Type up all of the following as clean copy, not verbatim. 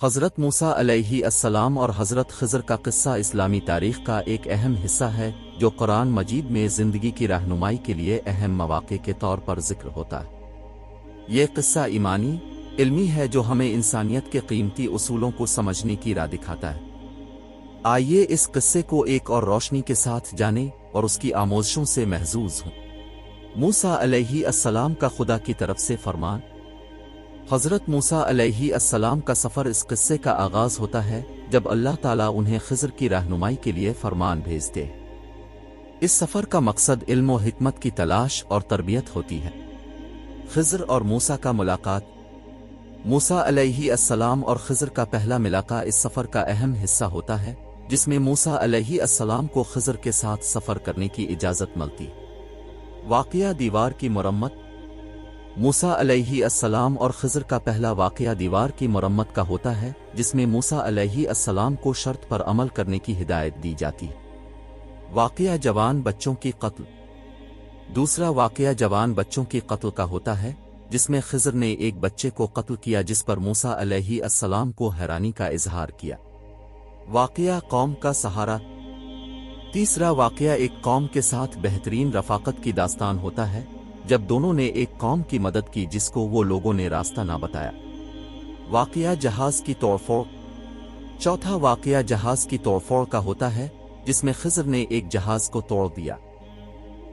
حضرت موسیٰ علیہ السلام اور حضرت خضر کا قصہ اسلامی تاریخ کا ایک اہم حصہ ہے جو قرآن مجید میں زندگی کی رہنمائی کے لیے اہم مواقع کے طور پر ذکر ہوتا ہے۔ یہ قصہ ایمانی، علمی ہے جو ہمیں انسانیت کے قیمتی اصولوں کو سمجھنے کی راہ دکھاتا ہے۔ آئیے اس قصے کو ایک اور روشنی کے ساتھ جانیں اور اس کی آموزشوں سے محظوظ ہوں۔ موسیٰ علیہ السلام کا خدا کی طرف سے فرمان۔ حضرت موسیٰ علیہ السلام کا سفر اس قصے کا آغاز ہوتا ہے جب اللہ تعالیٰ انہیں خضر کی رہنمائی کے لیے فرمان بھیجتے ہیں۔ اس سفر کا مقصد علم و حکمت کی تلاش اور تربیت ہوتی ہے۔ خضر اور موسیٰ کا ملاقات۔ موسیٰ علیہ السلام اور خضر کا پہلا ملاقہ اس سفر کا اہم حصہ ہوتا ہے، جس میں موسیٰ علیہ السلام کو خضر کے ساتھ سفر کرنے کی اجازت ملتی۔ واقعہ دیوار کی مرمت۔ موسیٰ علیہ السلام اور خضر کا پہلا واقعہ دیوار کی مرمت کا ہوتا ہے، جس میں موسیٰ علیہ السلام کو شرط پر عمل کرنے کی ہدایت دی جاتی۔ واقعہ جوان بچوں کی قتل۔ دوسرا واقعہ جوان بچوں کی قتل کا ہوتا ہے، جس میں خضر نے ایک بچے کو قتل کیا جس پر موسیٰ علیہ السلام کو حیرانی کا اظہار کیا۔ واقعہ قوم کا سہارا۔ تیسرا واقعہ ایک قوم کے ساتھ بہترین رفاقت کی داستان ہوتا ہے، جب دونوں نے ایک قوم کی مدد کی جس کو وہ لوگوں نے راستہ نہ بتایا۔ واقعہ جہاز کی توڑ پھوڑ۔ چوتھا واقعہ جہاز کی توڑ پھوڑ کا ہوتا ہے، جس میں خضر نے ایک جہاز کو توڑ دیا۔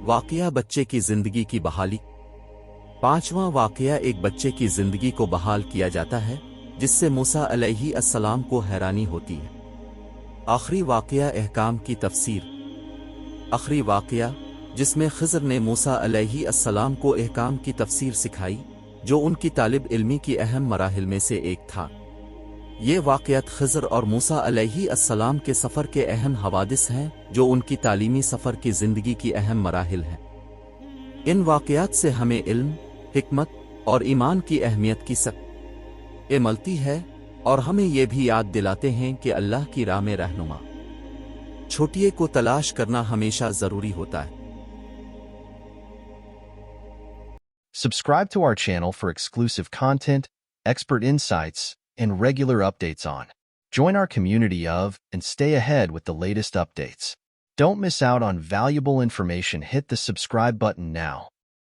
واقعہ بچے کی زندگی کی بحالی۔ پانچواں واقعہ ایک بچے کی زندگی کو بحال کیا جاتا ہے، جس سے موسیٰ علیہ السلام کو حیرانی ہوتی ہے۔ آخری واقعہ احکام کی تفسیر۔ آخری واقعہ، جس میں خضر نے موسیٰ علیہ السلام کو احکام کی تفسیر سکھائی، جو ان کی طالب علمی کی اہم مراحل میں سے ایک تھا۔ یہ واقعات خضر اور موسیٰ علیہ السلام کے سفر کے اہم حوادث ہیں جو ان کی تعلیمی سفر کی زندگی کی اہم مراحل ہیں۔ ان واقعات سے ہمیں علم، حکمت اور ایمان کی اہمیت کی سبق ملتی ہے، اور ہمیں یہ بھی یاد دلاتے ہیں کہ اللہ کی راہ میں رہنما چھوٹیے کو تلاش کرنا ہمیشہ ضروری ہوتا ہے۔ Subscribe to our channel for exclusive content, expert insights, and regular updates on. Join our community of and stay ahead with the latest updates. Don't miss out on valuable information. Hit the subscribe button now.